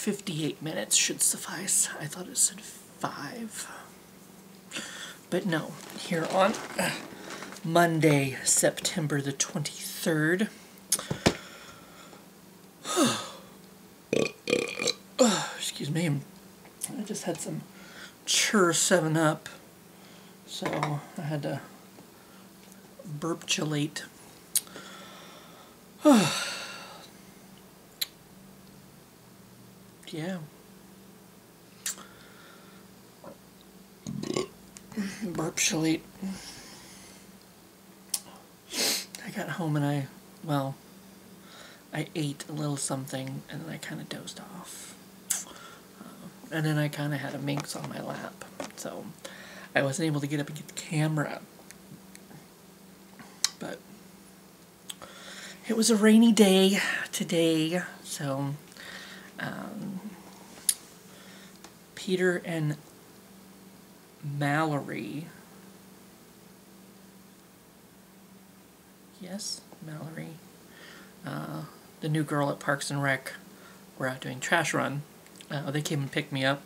58 minutes should suffice. I thought it said 5. But no, here on Monday, September the 23rd. Excuse me. I just had some Chur 7-Up, so I had to burp-chillate. Yeah. Burp-chillate. I got home and I ate a little something and then I kind of dozed off. And then I kind of had a minx on my lap, so I wasn't able to get up and get the camera. But it was a rainy day today, so Peter and Mallory, yes, Mallory, the new girl at Parks and Rec, were out doing trash run. They came and picked me up.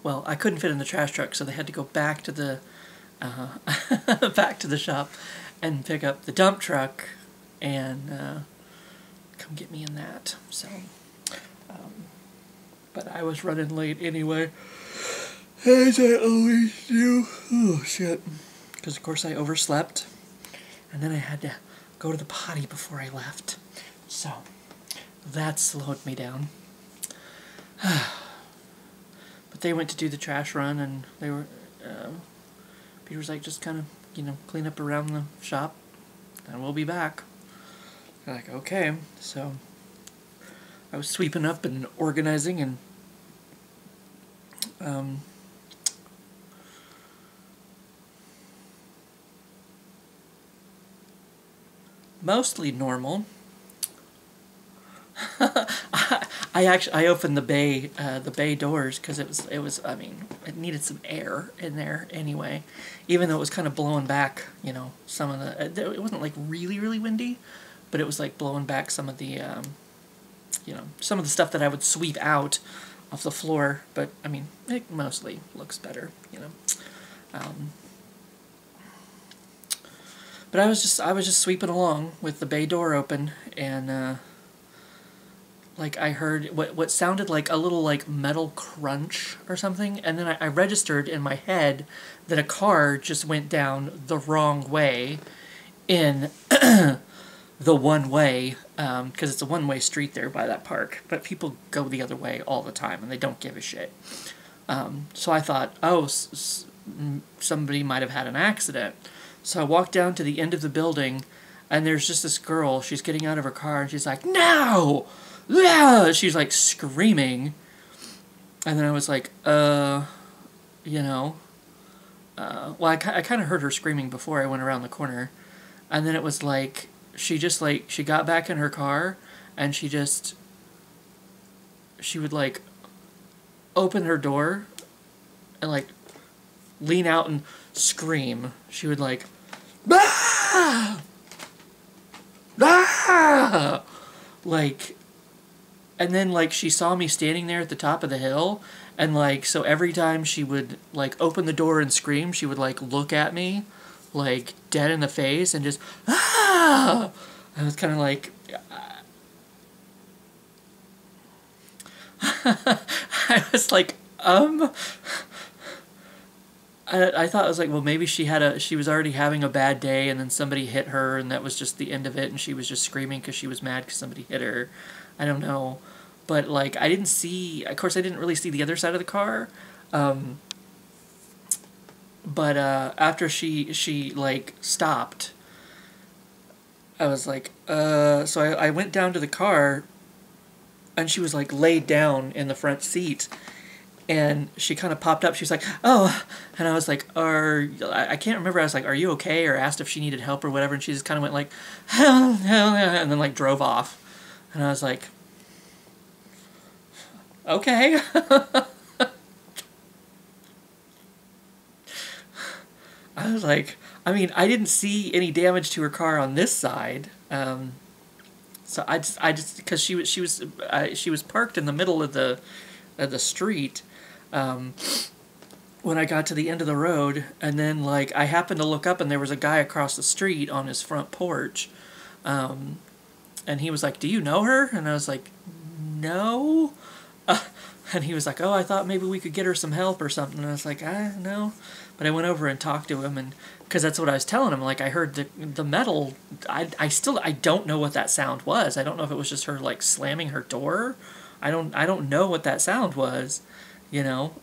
Well, I couldn't fit in the trash truck, so they had to go back to the back to the shop and pick up the dump truck and come get me in that. So, but I was running late anyway, as I always do. Oh shit! Because of course I overslept, and then I had to go to the potty before I left. So that slowed me down. But they went to do the trash run, and they were, Peter was like, just kind of, clean up around the shop, and we'll be back. They're like, okay. So I was sweeping up and organizing, and mostly normal. I opened the bay doors because it was I mean, it needed some air in there anyway, even though it was kind of blowing back, some of the, it wasn't like really windy, but it was like blowing back some of the some of the stuff that I would sweep out off the floor. But I mean, it mostly looks better, but I was just sweeping along with the bay door open, and like I heard what sounded like a little like metal crunch or something, and then I registered in my head that a car just went down the wrong way in the one-way, because it's a one-way street there by that park, but people go the other way all the time and they don't give a shit. So I thought, oh, somebody might have had an accident. So I walked down to the end of the building, and there's just this girl. She's getting out of her car, and she's like, "No! Yeah!" She's like screaming. And then I was like, well, I kind of heard her screaming before I went around the corner. And then it was like, she got back in her car, and she would like open her door and like lean out and scream. She would like, "Ah! Ah!" Like, and then like she saw me standing there at the top of the hill, and like, so every time she would like open the door and scream, she would like look at me like dead in the face and just, "Ah!" I was kind of like, I was like, I thought, I was like, well, maybe she was already having a bad day, and then somebody hit her, and that was just the end of it, and she was just screaming because she was mad because somebody hit her. I don't know. But, like, I didn't see, of course, I didn't really see the other side of the car. But after she like, stopped, I was like, so I went down to the car, and she was, like, laid down in the front seat. And she kind of popped up. She was like, "Oh," and I was like, I can't remember. I was like, "Are you okay?" or asked if she needed help or whatever. And she just kind of went like, "Hell, and then like drove off. And I was like, okay. I was like, I mean, I didn't see any damage to her car on this side. So So because she was parked in the middle of the street, when I got to the end of the road, and then like I happened to look up and there was a guy across the street on his front porch, and he was like, "Do you know her?" And I was like, "No." And he was like, "Oh, I thought maybe we could get her some help or something." And I was like, no. But I went over and talked to him, and because that's what I was telling him. Like, I heard the metal. I don't know what that sound was. I don't know if it was just her like slamming her door. I don't know what that sound was, you know.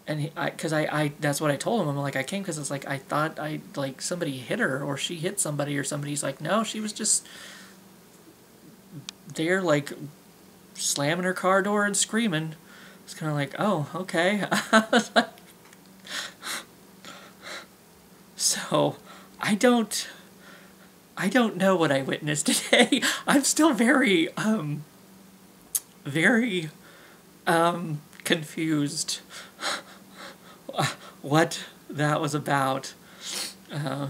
And I that's what I told him. I'm like, I came because it's like I thought like somebody hit her or she hit somebody or somebody. He's like, no, she was just there like slamming her car door and screaming. It's kind of like, oh, okay. So I don't know what I witnessed today. I'm still very confused what that was about. I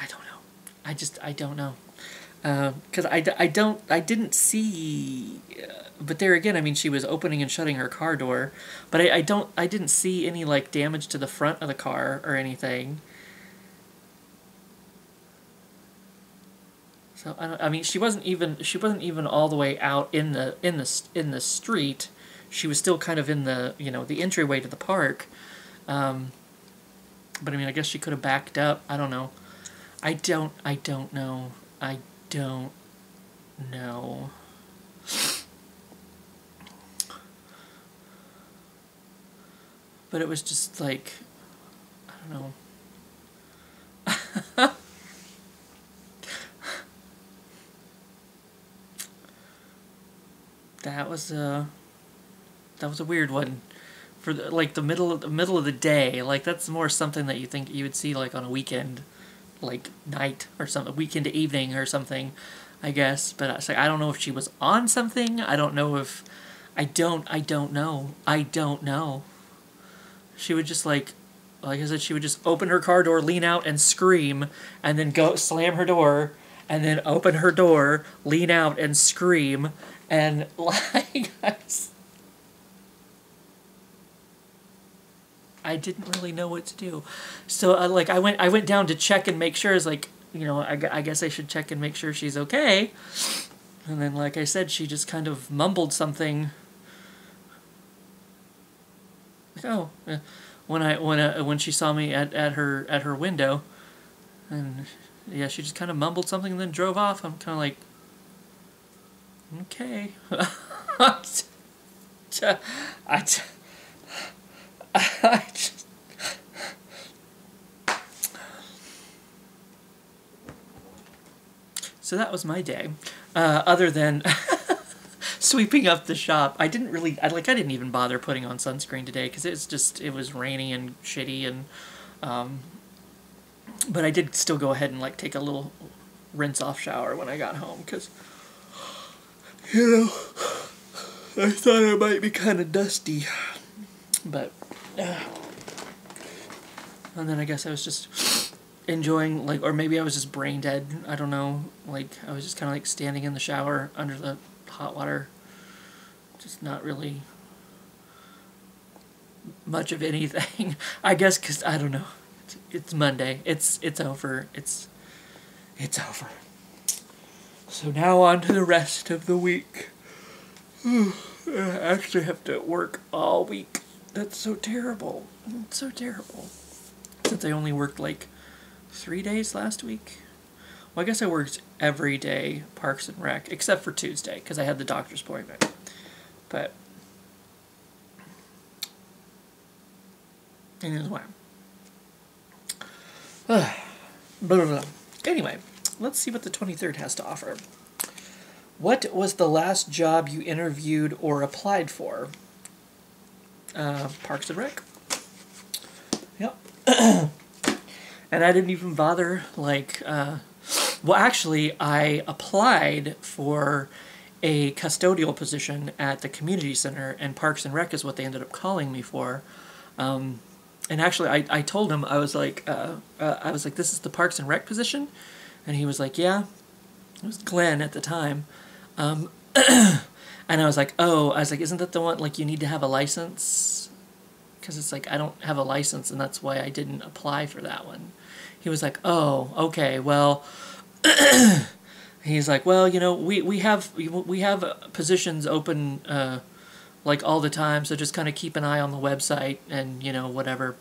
don't know. I don't know. Because I didn't see, but there again, I mean, she was opening and shutting her car door, but I didn't see any like damage to the front of the car or anything. So I mean, she wasn't even all the way out in the street. She was still kind of in the, you know, the entryway to the park. But I mean, I guess she could have backed up. I don't know. I don't know. I don't know. But it was just like, I don't know. That was a weird one. For like the middle of the day, like that's more something that you think you would see like on a weekend, like night or something, weekend to evening or something, I guess. But it's like I don't know if she was on something. I don't know if I don't know. She would just like I said, she would just open her car door, lean out and scream, and then go slam her door, and then open her door, lean out and scream, and like I didn't really know what to do. So like I went down to check and make sure. It's like, you know, I guess I should check and make sure she's okay. And then, like I said, she just kind of mumbled something. Like, oh, when she saw me at her window, and yeah, she just kind of mumbled something and then drove off. I'm kind of like, okay. So that was my day. Other than sweeping up the shop, I didn't even bother putting on sunscreen today because it was rainy and shitty, and but I did still go ahead and like take a little rinse off shower when I got home because, you know, I thought it might be kind of dusty, but and then I guess I was just enjoying, like, or maybe I was just brain dead, I don't know, like, I was just kind of like standing in the shower under the hot water, just not really much of anything, I guess, because, I don't know, it's Monday, it's over, it's over. So now on to the rest of the week. I actually have to work all week. That's so terrible. It's so terrible. Since I only worked like 3 days last week. Well, I guess I worked every day, Parks and Rec, except for Tuesday, because I had the doctor's appointment. But anyway. Blah, blah, blah. Anyway, let's see what the 23rd has to offer. What was the last job you interviewed or applied for? Parks and Rec. Yep. And I didn't even bother, like, well, actually, I applied for a custodial position at the community center, and Parks and Rec is what they ended up calling me for. And actually, I told him, I was like, this is the Parks and Rec position? And he was like, yeah. It was Glenn at the time. And I was like, oh, isn't that the one, like, you need to have a license? Because it's like, I don't have a license, and that's why I didn't apply for that one. He was like, oh, okay, well, he's like, well, you know, we have positions open, like, all the time, so just kind of keep an eye on the website and, you know, whatever.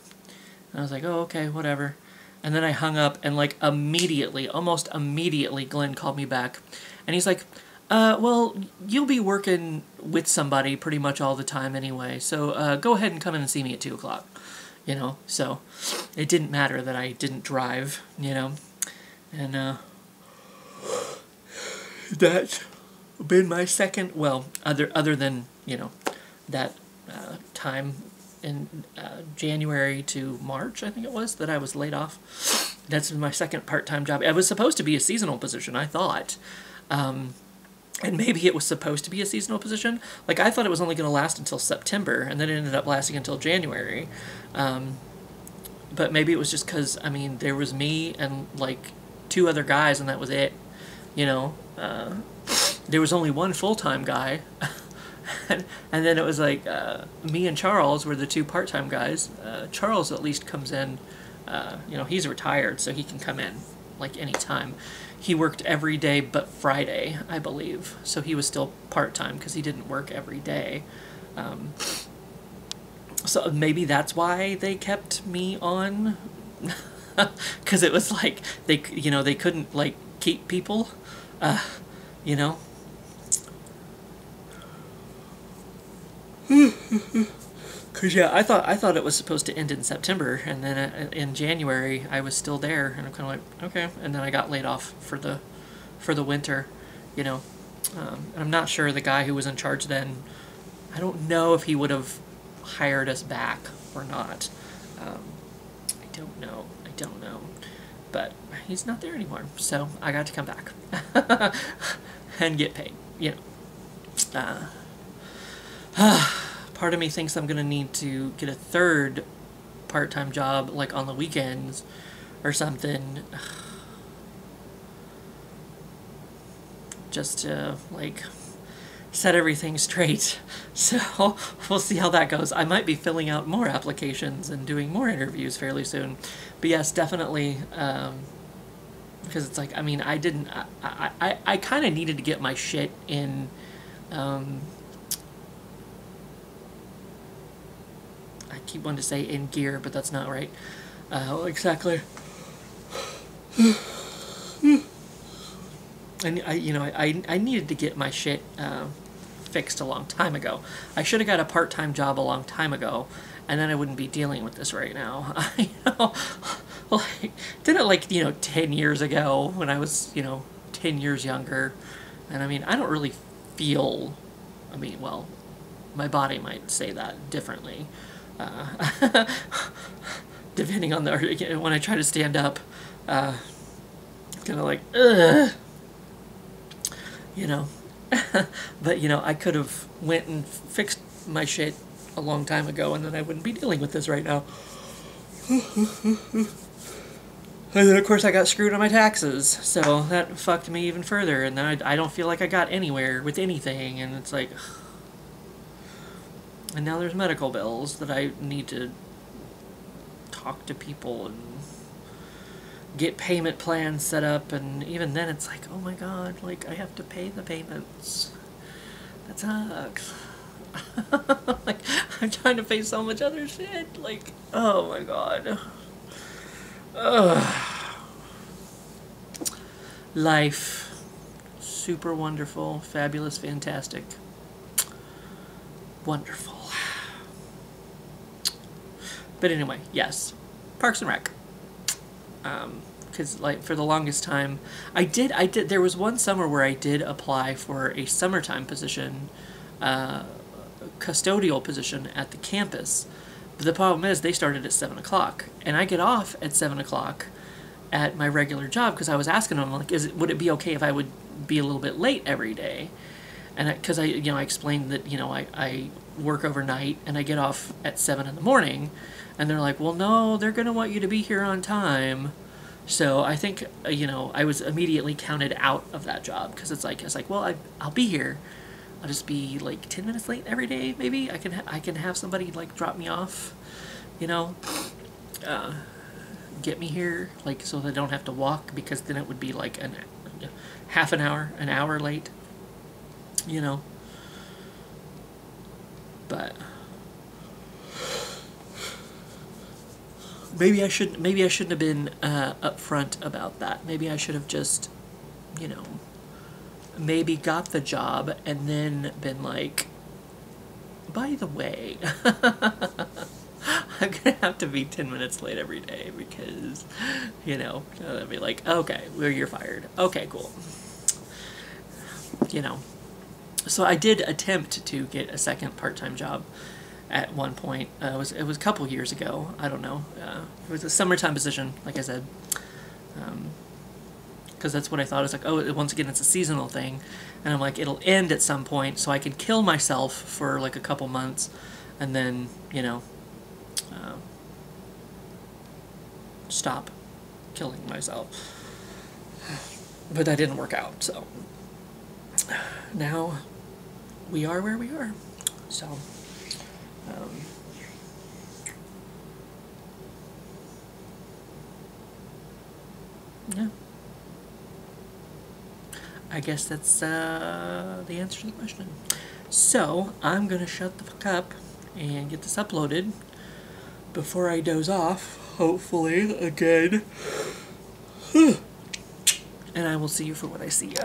And I was like, oh, okay, whatever. And then I hung up, and, like, almost immediately, Glenn called me back. And he's like, well, you'll be working with somebody pretty much all the time anyway, so go ahead and come in and see me at 2 o'clock. You know, so it didn't matter that I didn't drive, you know. And that's been my second, well, other than, you know, that time in January to March, I think it was, that I was laid off. That's my second part-time job. It was supposed to be a seasonal position, I thought. And maybe it was supposed to be a seasonal position. Like, I thought it was only going to last until September, and then it ended up lasting until January. But maybe it was just because, I mean, there was me and, like, 2 other guys, and that was it. You know, there was only one full-time guy. and then it was like, me and Charles were the 2 part-time guys. Charles at least comes in, you know, he's retired, so he can come in, like, any time. He worked every day but Friday, I believe. So he was still part-time because he didn't work every day. So maybe that's why they kept me on. Because it was like, they couldn't, like, keep people, you know. Cause yeah, I thought it was supposed to end in September, and then in January I was still there, and I'm kind of like, okay. And then I got laid off for the winter, you know. And I'm not sure the guy who was in charge then. I don't know if he would have hired us back or not. I don't know. But he's not there anymore, so I got to come back and get paid. You know. Part of me thinks I'm going to need to get a 3rd part-time job, like, on the weekends or something. Just to, like, set everything straight. So, we'll see how that goes. I might be filling out more applications and doing more interviews fairly soon. But yes, definitely, because it's like, I mean, I kind of needed to get my shit in, I keep wanting to say in gear, but that's not right. Exactly. And I needed to get my shit fixed a long time ago. I should have got a part-time job a long time ago, and then I wouldn't be dealing with this right now. You know, like, did it, like, 10 years ago when I was, 10 years younger. And I mean, I don't really feel, I mean, well, my body might say that differently. Depending on the, when I try to stand up, kind of like, ugh. You know, but, I could have went and fixed my shit a long time ago, and then I wouldn't be dealing with this right now. And then, of course, I got screwed on my taxes, so that fucked me even further, and then I don't feel like I got anywhere with anything, and it's like, and now there's medical bills that I need to talk to people and get payment plans set up, and even then it's like, oh my god, like, I have to pay the payments. That sucks. Like, I'm trying to pay so much other shit, like, oh my god. Ugh. Life. Super wonderful, fabulous, fantastic. Wonderful. But anyway, yes. Parks and Rec. Because, like, for the longest time, I did, there was one summer where I did apply for a summertime position, custodial position at the campus. But the problem is, they started at 7 o'clock, and I get off at 7 o'clock at my regular job, because I was asking them, like, would it be okay if I would be a little bit late every day? And because I explained that, I work overnight and I get off at 7 in the morning, and they're like, well, no, they're going to want you to be here on time. So I think, I was immediately counted out of that job, because it's like, well, I'll be here. I'll just be like 10 minutes late every day. Maybe I can have somebody like drop me off, get me here, like, so that I don't have to walk, because then it would be like half an hour late, but maybe I shouldn't have been upfront about that. Maybe I should have just, maybe got the job and then been like, by the way, I'm gonna have to be 10 minutes late every day, because, I'd be like, okay, well, you're fired. Okay, cool. So I did attempt to get a second part-time job at one point. It was a couple years ago. I don't know. It was a summertime position, like I said. Because that's what I thought. It's like, oh, once again, it's a seasonal thing. And I'm like, it'll end at some point, so I can kill myself for like a couple months, and then, stop killing myself. But that didn't work out, so now we are where we are. So, yeah. I guess that's the answer to the question. So, I'm going to shut the fuck up and get this uploaded before I doze off, hopefully, again. And I will see you for what I see ya.